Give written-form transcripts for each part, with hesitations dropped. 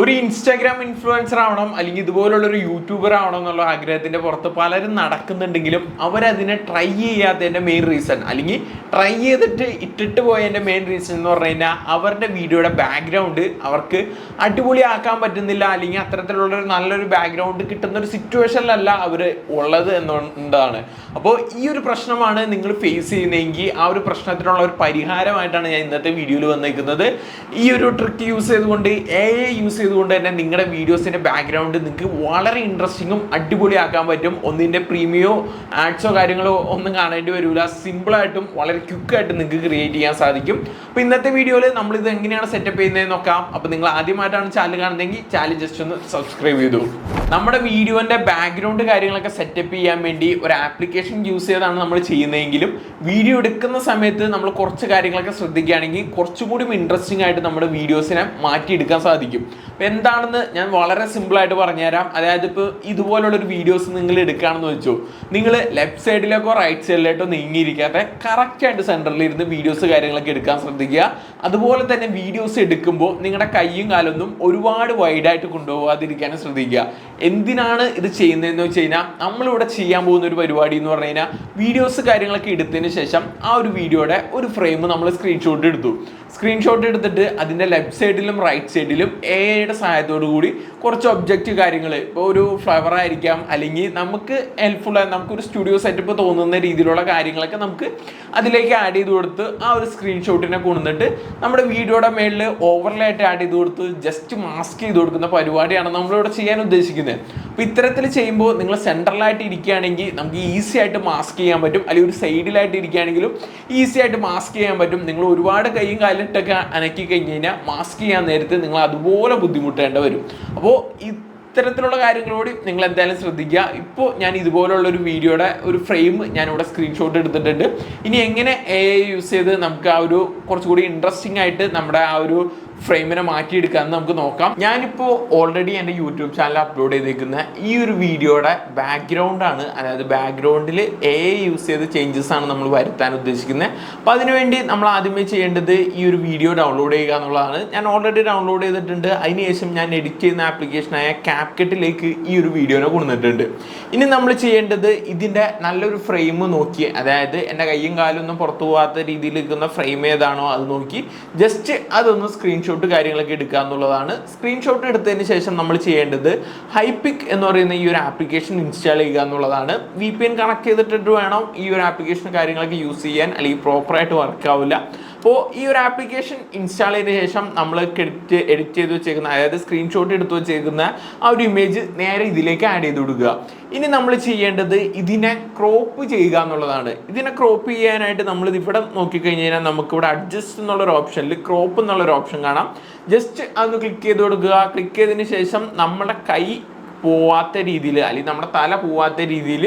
ഒരു Instagram influencer ആവണം അല്ലെങ്കിൽ ഇതുപോലുള്ളൊരു യൂട്യൂബർ ആവണം എന്നുള്ള ആഗ്രഹത്തിൻ്റെ പുറത്ത് പലരും നടക്കുന്നുണ്ടെങ്കിലും അവരതിനെ ട്രൈ ചെയ്യാത്തതിൻ്റെ മെയിൻ റീസൺ അല്ലെങ്കിൽ ട്രൈ ചെയ്തിട്ട് ഇട്ടിട്ട് പോയതിൻ്റെ മെയിൻ റീസൺ എന്ന് പറഞ്ഞു കഴിഞ്ഞാൽ അവരുടെ വീഡിയോയുടെ ബാക്ക്ഗ്രൗണ്ട് അവർക്ക് അടിപൊളിയാക്കാൻ പറ്റുന്നില്ല, അല്ലെങ്കിൽ അത്തരത്തിലുള്ളൊരു നല്ലൊരു ബാക്ക്ഗ്രൗണ്ട് കിട്ടുന്ന ഒരു സിറ്റുവേഷനിലല്ല അവർ ഉള്ളത് എന്നുള്ളതാണ്. അപ്പോൾ ഈ ഒരു പ്രശ്നമാണ് നിങ്ങൾ ഫേസ് ചെയ്യുന്നതെങ്കിൽ ആ ഒരു പ്രശ്നത്തിനുള്ള ഒരു പരിഹാരമായിട്ടാണ് ഞാൻ ഇന്നത്തെ വീഡിയോയിൽ വന്നിരിക്കുന്നത്. ഈ ഒരു ട്രിക്ക് യൂസ് ചെയ്തുകൊണ്ട് AI യൂസ് ചെയ്തുകൊണ്ട് തന്നെ നിങ്ങളുടെ വീഡിയോസിൻ്റെ ബാക്ക്ഗ്രൗണ്ട് നിങ്ങൾക്ക് വളരെ ഇൻട്രസ്റ്റിങ്ങും അടിപൊളിയാക്കാൻ പറ്റും. ഒന്നിൻ്റെ പ്രീമിയോ ആഡ്സോ കാര്യങ്ങളോ ഒന്നും കാണേണ്ടി വരില്ല. സിമ്പിളായിട്ടും വളരെ ക്വിക്കായിട്ടും നിങ്ങൾക്ക് ക്രിയേറ്റ് ചെയ്യാൻ സാധിക്കും. അപ്പോൾ ഇന്നത്തെ വീഡിയോയിൽ നമ്മളിത് എങ്ങനെയാണ് സെറ്റപ്പ് ചെയ്യുന്നതെന്ന് നോക്കാം. അപ്പോൾ നിങ്ങൾ ആദ്യമായിട്ടാണ് ചാനൽ കാണുന്നതെങ്കിൽ ചാനൽ ജസ്റ്റ് ഒന്ന് സബ്സ്ക്രൈബ് ചെയ്തു. നമ്മുടെ വീഡിയോൻ്റെ ബാക്ക്ഗ്രൗണ്ട് കാര്യങ്ങളൊക്കെ സെറ്റപ്പ് ചെയ്യാൻ വേണ്ടി ഒരു ആപ്ലിക്കേഷൻ യൂസ് ചെയ്താണ് നമ്മൾ ചെയ്യുന്നതെങ്കിലും വീഡിയോ എടുക്കുന്ന സമയത്ത് നമ്മൾ കുറച്ച് കാര്യങ്ങളൊക്കെ ശ്രദ്ധിക്കുകയാണെങ്കിൽ കുറച്ചുകൂടി ഇൻട്രസ്റ്റിംഗ് ആയിട്ട് നമ്മുടെ വീഡിയോസിനെ മാറ്റിയെടുക്കാൻ സാധിക്കും. അപ്പോൾ എന്താണെന്ന് ഞാൻ വളരെ സിമ്പിളായിട്ട് പറഞ്ഞുതരാം. അതായത് ഇപ്പോൾ ഇതുപോലുള്ളൊരു വീഡിയോസ് നിങ്ങൾ എടുക്കുകയാണെന്ന് വെച്ചോ, നിങ്ങൾ ലെഫ്റ്റ് സൈഡിലേക്കോ റൈറ്റ് സൈഡിലേക്കോ നീങ്ങിയിരിക്കാതെ കറക്റ്റായിട്ട് സെൻറ്ററിൽ ഇരുന്ന് വീഡിയോസ് കാര്യങ്ങളൊക്കെ എടുക്കാൻ ശ്രദ്ധിക്കുക. അതുപോലെ തന്നെ വീഡിയോസ് എടുക്കുമ്പോൾ നിങ്ങളുടെ കൈയും കാലൊന്നും ഒരുപാട് വൈഡായിട്ട് കൊണ്ടുപോകാതിരിക്കാനും ശ്രദ്ധിക്കുക. എന്തിനാണ് ഇത് ചെയ്യുന്നതെന്ന് വെച്ച് കഴിഞ്ഞാൽ നമ്മളിവിടെ ചെയ്യാൻ പോകുന്ന ഒരു പരിപാടി എന്ന് പറഞ്ഞു കഴിഞ്ഞാൽ വീഡിയോസ് കാര്യങ്ങളൊക്കെ എടുത്തതിന് ശേഷം ആ ഒരു വീഡിയോയുടെ ഒരു ഫ്രെയിം നമ്മൾ സ്ക്രീൻഷോട്ട് എടുത്തിട്ട് അതിൻ്റെ ലെഫ്റ്റ് സൈഡിലും റൈറ്റ് സൈഡിലും AIയുടെ സഹായത്തോടു കൂടി കുറച്ച് ഒബ്ജക്റ്റ് കാര്യങ്ങൾ, ഇപ്പോൾ ഒരു ഫ്ലവർ ആയിരിക്കാം, അല്ലെങ്കിൽ നമുക്ക് ഹെൽപ്ഫുള്ളായി നമുക്കൊരു സ്റ്റുഡിയോ സെറ്റപ്പ് തോന്നുന്ന രീതിയിലുള്ള കാര്യങ്ങളൊക്കെ നമുക്ക് അതിലേക്ക് ആഡ് ചെയ്ത് കൊടുത്ത് ആ ഒരു സ്ക്രീൻഷോട്ടിനെ കൊണ്ടുവന്നിട്ട് നമ്മുടെ വീഡിയോയുടെ മേളിൽ ഓവർലേ ആയിട്ട് ആഡ് ചെയ്ത് കൊടുത്ത് ജസ്റ്റ് മാസ്ക് ചെയ്ത് കൊടുക്കുന്ന പരിപാടിയാണ് നമ്മളിവിടെ ചെയ്യാൻ ഉദ്ദേശിക്കുന്നത്. അപ്പോൾ ഇത്തരത്തിൽ ചെയ്യുമ്പോൾ നിങ്ങൾ സെൻട്രലായിട്ട് ഇരിക്കുകയാണെങ്കിൽ നമുക്ക് ഈസി ആയിട്ട് മാസ്ക് ചെയ്യാൻ പറ്റും, അല്ലെങ്കിൽ ഒരു സൈഡിലായിട്ട് ഇരിക്കുകയാണെങ്കിലും ഈസി ആയിട്ട് മാസ്ക് ചെയ്യാൻ പറ്റും. നിങ്ങൾ ഒരുപാട് കൈയും കാലിട്ടൊക്കെ അനക്കി കഴിഞ്ഞ് കഴിഞ്ഞാൽ മാസ്ക് ചെയ്യാൻ നേരത്ത് നിങ്ങൾ അതുപോലെ ബുദ്ധിമുട്ടേണ്ടി വരും. അപ്പോൾ ഇത്തരത്തിലുള്ള കാര്യങ്ങളോട് നിങ്ങൾ എന്തായാലും ശ്രദ്ധിക്കുക. ഇപ്പോൾ ഞാൻ ഇതുപോലുള്ളൊരു വീഡിയോയുടെ ഒരു ഫ്രെയിം ഞാനിവിടെ സ്ക്രീൻഷോട്ട് എടുത്തിട്ടുണ്ട്. ഇനി എങ്ങനെ AI യൂസ് ചെയ്ത് നമുക്ക് ആ ഒരു കുറച്ചുകൂടി ഇൻട്രസ്റ്റിംഗ് ആയിട്ട് നമ്മുടെ ആ ഒരു ഫ്രെയിമിനെ മാറ്റിയെടുക്കാമെന്ന് നമുക്ക് നോക്കാം. ഞാനിപ്പോൾ ഓൾറെഡി എൻ്റെ യൂട്യൂബ് ചാനൽ അപ്ലോഡ് ചെയ്തേക്കുന്ന ഈ ഒരു വീഡിയോയുടെ ബാക്ക്ഗ്രൗണ്ടാണ്, അതായത് ബാക്ക്ഗ്രൗണ്ടിൽ AI യൂസ് ചെയ്ത് ചേഞ്ചസ് ആണ് നമ്മൾ വരുത്താൻ ഉദ്ദേശിക്കുന്നത്. അപ്പോൾ അതിനുവേണ്ടി നമ്മൾ ആദ്യമേ ചെയ്യേണ്ടത് ഈ ഒരു വീഡിയോ ഡൗൺലോഡ് ചെയ്യുക എന്നുള്ളതാണ്. ഞാൻ ഓൾറെഡി ഡൗൺലോഡ് ചെയ്തിട്ടുണ്ട്. അതിനുശേഷം ഞാൻ എഡിറ്റ് ചെയ്യുന്ന ആപ്ലിക്കേഷനായ CapCutലേക്ക് ഈ ഒരു വീഡിയോനെ കൊണ്ടുവന്നിട്ടുണ്ട്. ഇനി നമ്മൾ ചെയ്യേണ്ടത് ഇതിൻ്റെ നല്ലൊരു ഫ്രെയിം നോക്കി, അതായത് എൻ്റെ കയ്യും കാലും ഒന്നും പുറത്തു പോകാത്ത രീതിയിൽ നിൽക്കുന്ന ഫ്രെയിം ഏതാണോ അത് നോക്കി ജസ്റ്റ് അതൊന്ന് സ്ക്രീൻഷോട്ട് കാര്യങ്ങളൊക്കെ എടുക്കുക എന്നുള്ളതാണ്. സ്ക്രീൻഷോട്ട് എടുത്തതിന് ശേഷം നമ്മൾ ചെയ്യേണ്ടത് ഹൈപിക് എന്ന് പറയുന്ന ഈ ഒരു ആപ്ലിക്കേഷൻ ഇൻസ്റ്റാൾ ചെയ്യുക എന്നുള്ളതാണ്. VPN കണക്ട് ചെയ്തിട്ട് വേണം ഈ ഒരു ആപ്ലിക്കേഷൻ കാര്യങ്ങളൊക്കെ യൂസ് ചെയ്യാൻ, അല്ലെങ്കിൽ പ്രോപ്പറായിട്ട് വർക്ക് ആവില്ല. അപ്പോൾ ഈ ഒരു ആപ്ലിക്കേഷൻ ഇൻസ്റ്റാൾ ചെയ്തതിന് ശേഷം നമ്മൾ എഡിറ്റ് ചെയ്ത് വെച്ചേക്കുന്ന, അതായത് സ്ക്രീൻഷോട്ട് എടുത്ത് വെച്ചേക്കുന്ന ആ ഒരു ഇമേജ് നേരെ ഇതിലേക്ക് ആഡ് ചെയ്ത് കൊടുക്കുക. ഇനി നമ്മൾ ചെയ്യേണ്ടത് ഇതിനെ ക്രോപ്പ് ചെയ്യുക എന്നുള്ളതാണ്. ഇതിനെ ക്രോപ്പ് ചെയ്യാനായിട്ട് നമ്മൾ ഇവിടെ നോക്കിക്കഴിഞ്ഞ് കഴിഞ്ഞാൽ നമുക്കിവിടെ അഡ്ജസ്റ്റ് എന്നുള്ളൊരു ഓപ്ഷനിൽ ക്രോപ്പ് എന്നുള്ളൊരു ഓപ്ഷൻ കാണാം. ജസ്റ്റ് അതൊന്ന് ക്ലിക്ക് ചെയ്ത് കൊടുക്കുക. ക്ലിക്ക് ചെയ്തതിന് ശേഷം നമ്മുടെ കൈ പോവാത്ത രീതിയിൽ, അല്ലെങ്കിൽ നമ്മുടെ തല പോവാത്ത രീതിയിൽ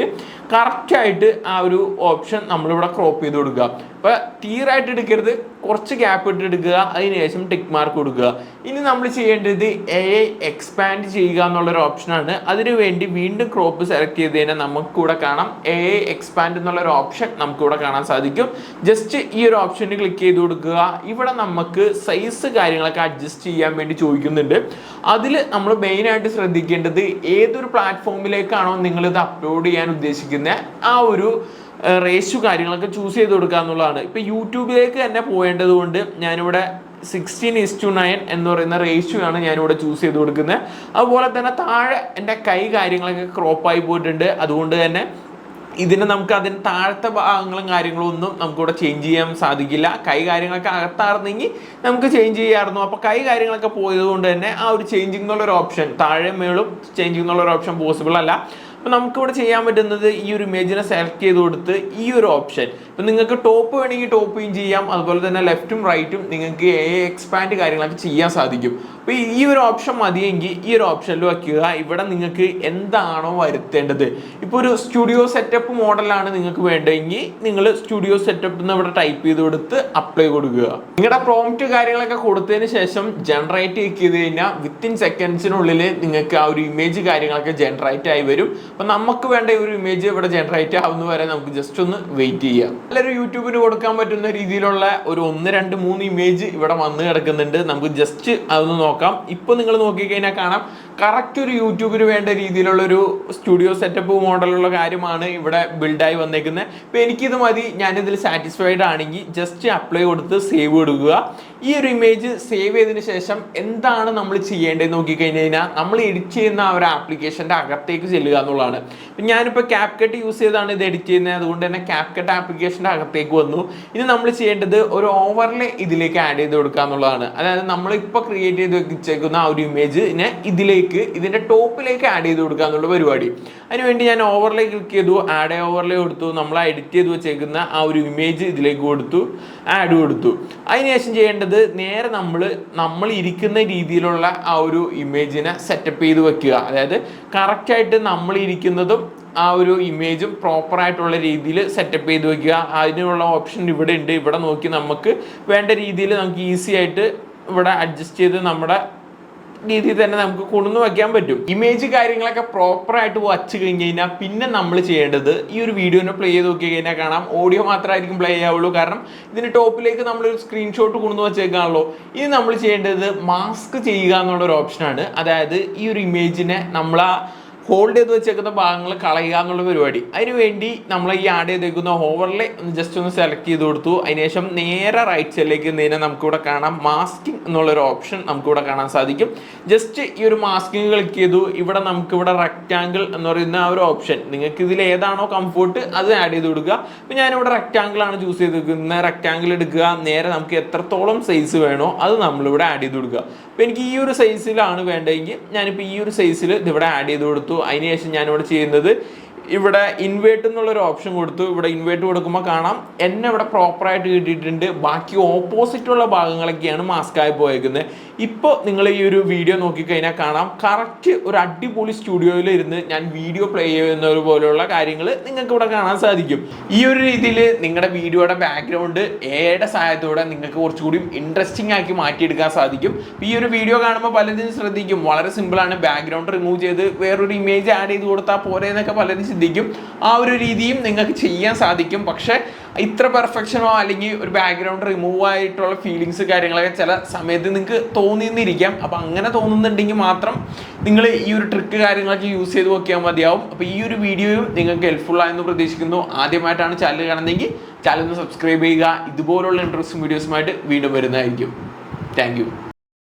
കറക്റ്റായിട്ട് ആ ഒരു ഓപ്ഷൻ നമ്മളിവിടെ ക്രോപ്പ് ചെയ്ത് കൊടുക്കുക. അപ്പോൾ തീരായിട്ട് എടുക്കരുത്, കുറച്ച് ഗ്യാപ്പ് ഇട്ട് എടുക്കുക. അതിനുശേഷം ടിക്ക് മാർക്ക് കൊടുക്കുക. ഇനി നമ്മൾ ചെയ്യേണ്ടത് AI എക്സ്പാൻഡ് ചെയ്യുക എന്നുള്ളൊരു ഓപ്ഷനാണ്. അതിനുവേണ്ടി വീണ്ടും ക്രോപ്പ് സെലക്ട് ചെയ്ത് കഴിഞ്ഞാൽ നമുക്കിവിടെ കാണാം AI എക്സ്പാൻഡ് എന്നുള്ളൊരു ഓപ്ഷൻ നമുക്കിവിടെ കാണാൻ സാധിക്കും. ജസ്റ്റ് ഈ ഒരു ഓപ്ഷന് ക്ലിക്ക് ചെയ്ത് കൊടുക്കുക. ഇവിടെ നമുക്ക് സൈസ് കാര്യങ്ങളൊക്കെ അഡ്ജസ്റ്റ് ചെയ്യാൻ വേണ്ടി ചോദിക്കുന്നുണ്ട്. അതിൽ നമ്മൾ മെയിനായിട്ട് ശ്രദ്ധിക്കേണ്ടത് ഏതൊരു പ്ലാറ്റ്ഫോമിലേക്കാണോ നിങ്ങളിത് അപ്ലോഡ് ചെയ്യാൻ ഉദ്ദേശിക്കുന്നത് ആ ഒരു റേഷ്യോ കാര്യങ്ങളൊക്കെ ചൂസ് ചെയ്ത് കൊടുക്കുക എന്നുള്ളതാണ്. ഇപ്പോൾ യൂട്യൂബിലേക്ക് തന്നെ പോകേണ്ടത് കൊണ്ട് ഞാനിവിടെ 16:9 എന്ന് പറയുന്ന റേഷ്യോ ആണ് ഞാനിവിടെ ചൂസ് ചെയ്ത് കൊടുക്കുന്നത്. അതുപോലെ തന്നെ താഴെ എൻ്റെ കൈ കാര്യങ്ങളൊക്കെ ക്രോപ്പായി പോയിട്ടുണ്ട്. അതുകൊണ്ട് തന്നെ ഇതിന് നമുക്ക് അതിന് താഴത്തെ ഭാഗങ്ങളും കാര്യങ്ങളും ഒന്നും നമുക്കിവിടെ ചേഞ്ച് ചെയ്യാൻ സാധിക്കില്ല. കൈ കാര്യങ്ങളൊക്കെ അകത്താർന്നെങ്കിൽ നമുക്ക് ചേഞ്ച് ചെയ്യാമായിരുന്നു. അപ്പോൾ കൈ കാര്യങ്ങളൊക്കെ പോയത് കൊണ്ട് തന്നെ ആ ഒരു ചേഞ്ചിങ് എന്നുള്ളൊരു ഓപ്ഷൻ, താഴെ മേളും ചേഞ്ചിങ് എന്നുള്ളൊരു ഓപ്ഷൻ പോസിബിൾ അല്ല. അപ്പോൾ നമുക്കിവിടെ ചെയ്യാൻ പറ്റുന്നത് ഈ ഒരു ഇമേജിനെ സെലക്ട് ചെയ്ത് കൊടുത്ത് ഈ ഒരു ഓപ്ഷൻ, ഇപ്പം നിങ്ങൾക്ക് ടോപ്പ് വേണമെങ്കിൽ ടോപ്പും ചെയ്യാം, അതുപോലെ തന്നെ ലെഫ്റ്റും റൈറ്റും നിങ്ങൾക്ക് AI എക്സ്പാൻഡ് കാര്യങ്ങളൊക്കെ ചെയ്യാൻ സാധിക്കും. അപ്പോൾ ഈ ഒരു ഓപ്ഷൻ മതിയെങ്കിൽ ഈ ഒരു ഓപ്ഷനിൽ വയ്ക്കുക. ഇവിടെ നിങ്ങൾക്ക് എന്താണോ വരുത്തേണ്ടത്, ഇപ്പോൾ ഒരു സ്റ്റുഡിയോ സെറ്റപ്പ് മോഡലാണ് നിങ്ങൾക്ക് വേണ്ടതെങ്കിൽ നിങ്ങൾ സ്റ്റുഡിയോ സെറ്റപ്പ് എന്ന് ഇവിടെ ടൈപ്പ് ചെയ്ത് കൊടുത്ത് അപ്ലൈ കൊടുക്കുക. നിങ്ങളുടെ പ്രോംപ്റ്റ് കാര്യങ്ങളൊക്കെ കൊടുത്തതിന് ശേഷം ജനറേറ്റ് ചെയ്ത് കഴിഞ്ഞാൽ വിത്തിൻ സെക്കൻഡ്സിനുള്ളിൽ നിങ്ങൾക്ക് ആ ഒരു ഇമേജ് കാര്യങ്ങളൊക്കെ ജനറേറ്റ് ആയി വരും. അപ്പം നമുക്ക് വേണ്ട ഒരു ഇമേജ് ഇവിടെ ജനറേറ്റ് ആവുന്ന വരെ നമുക്ക് ജസ്റ്റ് ഒന്ന് വെയിറ്റ് ചെയ്യാം. നല്ലൊരു യൂട്യൂബിന് കൊടുക്കാൻ പറ്റുന്ന രീതിയിലുള്ള ഒരു 1, 2, 3 ഇമേജ് ഇവിടെ വന്ന് കിടക്കുന്നുണ്ട്. നമുക്ക് ജസ്റ്റ് അതൊന്ന് നോക്കാം. നോക്കാം. ഇപ്പോൾ നിങ്ങൾ നോക്കിക്കഴിഞ്ഞാൽ കാണാം കറക്റ്റ് ഒരു യൂട്യൂബിന് വേണ്ട രീതിയിലുള്ളൊരു സ്റ്റുഡിയോ സെറ്റപ്പ് മോഡലുള്ള കാര്യമാണ് ഇവിടെ ബിൽഡായി വന്നേക്കുന്നത്. ഇപ്പോൾ എനിക്കിത് മതി, ഞാനിതിൽ സാറ്റിസ്ഫൈഡ് ആണെങ്കിൽ ജസ്റ്റ് അപ്ലൈ കൊടുത്ത് സേവ് കൊടുക്കുക. ഈ ഒരു ഇമേജ് സേവ് ചെയ്തതിന് ശേഷം എന്താണ് നമ്മൾ ചെയ്യേണ്ടതെന്ന് നോക്കിക്കഴിഞ്ഞാൽ നമ്മൾ എഡിറ്റ് ചെയ്യുന്ന ആ ഒരു ആപ്ലിക്കേഷൻ്റെ അകത്തേക്ക് ചെല്ലുക എന്നുള്ളതാണ്. ഞാനിപ്പോൾ CapCut യൂസ് ചെയ്താണ് ഇത് എഡിറ്റ് ചെയ്യുന്നത്, അതുകൊണ്ട് തന്നെ CapCut ആപ്ലിക്കേഷൻ്റെ അകത്തേക്ക് വന്നു. ഇനി നമ്മൾ ചെയ്യേണ്ടത് ഒരു ഓവർലേ ഇതിലേക്ക് ആഡ് ചെയ്ത് കൊടുക്കുക എന്നുള്ളതാണ്. അതായത് നമ്മളിപ്പോൾ ക്രിയേറ്റ് ചെയ്ത് വെച്ചേക്കുന്ന ആ ഒരു ഇമേജിനെ ഇതിൻ്റെ ടോപ്പിലേക്ക് ആഡ് ചെയ്ത് കൊടുക്കുക എന്നുള്ള പരിപാടി. അതിനുവേണ്ടി ഞാൻ ഓവർലേ ക്ലിക്ക് ചെയ്തു, ആഡ് ഓവർലേ കൊടുത്തു, നമ്മൾ എഡിറ്റ് ചെയ്ത് വെച്ചേക്കുന്ന ആ ഒരു ഇമേജ് ഇതിലേക്ക് കൊടുത്തു, ആഡ് കൊടുത്തു. അതിനുശേഷം ചെയ്യേണ്ടത് നേരെ നമ്മൾ ഇരിക്കുന്ന രീതിയിലുള്ള ആ ഒരു ഇമേജിനെ സെറ്റപ്പ് ചെയ്ത് വെക്കുക. അതായത് കറക്റ്റായിട്ട് നമ്മൾ ഇരിക്കുന്നതും ആ ഒരു ഇമേജും പ്രോപ്പറായിട്ടുള്ള രീതിയിൽ സെറ്റപ്പ് ചെയ്ത് വെക്കുക. അതിനുള്ള ഓപ്ഷൻ ഇവിടെ ഉണ്ട്. ഇവിടെ നോക്കി നമുക്ക് വേണ്ട രീതിയിൽ നമുക്ക് ഈസി ആയിട്ട് ഇവിടെ അഡ്ജസ്റ്റ് ചെയ്ത് നമ്മുടെ രീതിയിൽ തന്നെ നമുക്ക് കൊണ്ടു വയ്ക്കാൻ പറ്റും. ഇമേജ് കാര്യങ്ങളൊക്കെ പ്രോപ്പറായിട്ട് വച്ച് കഴിഞ്ഞ് കഴിഞ്ഞാൽ പിന്നെ നമ്മൾ ചെയ്യേണ്ടത് ഈ ഒരു വീഡിയോനെ പ്ലേ ചെയ്ത് നോക്കി കഴിഞ്ഞാൽ കാണാം ഓഡിയോ മാത്രമായിരിക്കും പ്ലേ ചെയ്യാവുള്ളൂ. കാരണം ഇതിന് ടോപ്പിലേക്ക് നമ്മളൊരു സ്ക്രീൻഷോട്ട് കൊണ്ടു വച്ചേക്കാണല്ലോ. ഇനി നമ്മൾ ചെയ്യേണ്ടത് മാസ്ക് ചെയ്യുക എന്നുള്ളൊരു ഓപ്ഷനാണ്. അതായത് ഈ ഒരു ഇമേജിനെ നമ്മൾ ഹോൾഡ് ചെയ്ത് വെച്ചേക്കുന്ന ഭാഗങ്ങൾ കളയുക എന്നുള്ള പരിപാടി. അതിനുവേണ്ടി നമ്മൾ ഈ ആഡ് ചെയ്തേക്കുന്ന ഓവർലേ ജസ്റ്റ് ഒന്ന് സെലക്ട് ചെയ്ത് കൊടുത്തു. അതിനുശേഷം നേരെ റൈറ്റ് സൈഡിലേക്ക് എന്തെങ്കിലും നമുക്കിവിടെ കാണാം മാസ്കിംഗ് എന്നുള്ളൊരു ഓപ്ഷൻ നമുക്കിവിടെ കാണാൻ സാധിക്കും. ജസ്റ്റ് ഈ ഒരു മാസ്കിംഗ് ക്ലിക്ക് ചെയ്തു. ഇവിടെ നമുക്കിവിടെ റെക്റ്റാങ്കിൾ എന്ന് പറയുന്ന ആ ഒരു ഓപ്ഷൻ, നിങ്ങൾക്ക് ഇതിൽ ഏതാണോ കംഫോർട്ട് അത് ആഡ് ചെയ്ത് കൊടുക്കുക. അപ്പോൾ ഞാനിവിടെ റെക്റ്റാങ്കിൾ ആണ് ചൂസ് ചെയ്തിരിക്കുന്നത്. റെക്റ്റാങ്കിൾ എടുക്കുക, നേരെ നമുക്ക് എത്രത്തോളം സൈസ് വേണോ അത് നമ്മളിവിടെ ആഡ് ചെയ്ത് കൊടുക്കുക. അപ്പോൾ എനിക്ക് ഈ ഒരു സൈസിലാണ് വേണ്ടതെങ്കിൽ ഞാനിപ്പോൾ ഈ ഒരു സൈസിൽ ഇതിവിടെ ആഡ് ചെയ്ത് കൊടുത്തു. അതിനുശേഷം ഞാനിവിടെ ചെയ്യുന്നത് ഇവിടെ ഇൻവേർട്ട് എന്നുള്ളൊരു ഓപ്ഷൻ കൊടുത്തു. ഇവിടെ ഇൻവേർട്ട് കൊടുക്കുമ്പോൾ കാണാം എന്നെ ഇവിടെ പ്രോപ്പറായിട്ട് കിട്ടിയിട്ടുണ്ട്. ബാക്കി ഓപ്പോസിറ്റുള്ള ഭാഗങ്ങളൊക്കെയാണ് മാസ്കായി പോയേക്കുന്നത്. ഇപ്പോൾ നിങ്ങൾ ഈ ഒരു വീഡിയോ നോക്കിക്കഴിഞ്ഞാൽ കാണാം കറക്റ്റ് ഒരു അടിപൊളി സ്റ്റുഡിയോയിൽ ഇരുന്ന് ഞാൻ വീഡിയോ പ്ലേ ചെയ്യുന്നത് പോലെയുള്ള കാര്യങ്ങൾ നിങ്ങൾക്ക് ഇവിടെ കാണാൻ സാധിക്കും. ഈ ഒരു രീതിയിൽ നിങ്ങളുടെ വീഡിയോയുടെ ബാക്ക്ഗ്രൗണ്ട് എയുടെ സഹായത്തോടെ നിങ്ങൾക്ക് കുറച്ചുകൂടി ഇൻട്രസ്റ്റിംഗ് ആക്കി മാറ്റിയെടുക്കാൻ സാധിക്കും. ഈ ഒരു വീഡിയോ കാണുമ്പോൾ പലരും ശ്രദ്ധിക്കും വളരെ സിമ്പിളാണ്, ബാക്ക്ഗ്രൗണ്ട് റിമൂവ് ചെയ്ത് വേറൊരു ഇമേജ് ആഡ് ചെയ്ത് കൊടുത്താൽ പോരെ എന്നൊക്കെ പലരും ചിന്തിക്കും. ആ ഒരു രീതിയും നിങ്ങൾക്ക് ചെയ്യാൻ സാധിക്കും. പക്ഷേ ഇത്ര പെർഫെക്ഷനോ അല്ലെങ്കിൽ ഒരു ബാക്ക്ഗ്രൗണ്ട് റിമൂവ് ആയിട്ടുള്ള ഫീലിങ്സ് കാര്യങ്ങളൊക്കെ ചില സമയത്ത് നിങ്ങൾക്ക് തോന്നിയെന്നിരിക്കാം. അപ്പോൾ അങ്ങനെ തോന്നുന്നുണ്ടെങ്കിൽ മാത്രം നിങ്ങൾ ഈ ഒരു ട്രിക്ക് കാര്യങ്ങളൊക്കെ യൂസ് ചെയ്ത് നോക്കിയാൽ മതിയാവും. അപ്പോൾ ഈ ഒരു വീഡിയോയും നിങ്ങൾക്ക് ഹെൽപ്ഫുൾ ആയെന്ന് പ്രതീക്ഷിക്കുന്നു. ആദ്യമായിട്ടാണ് ചാനൽ കാണുന്നതെങ്കിൽ ചാനൽ ഒന്ന് സബ്സ്ക്രൈബ് ചെയ്യുക. ഇതുപോലുള്ള ഇൻട്രസ്റ്റിംഗ് വീഡിയോസുമായിട്ട് വീണ്ടും വരുന്നതായിരിക്കും. Thank you.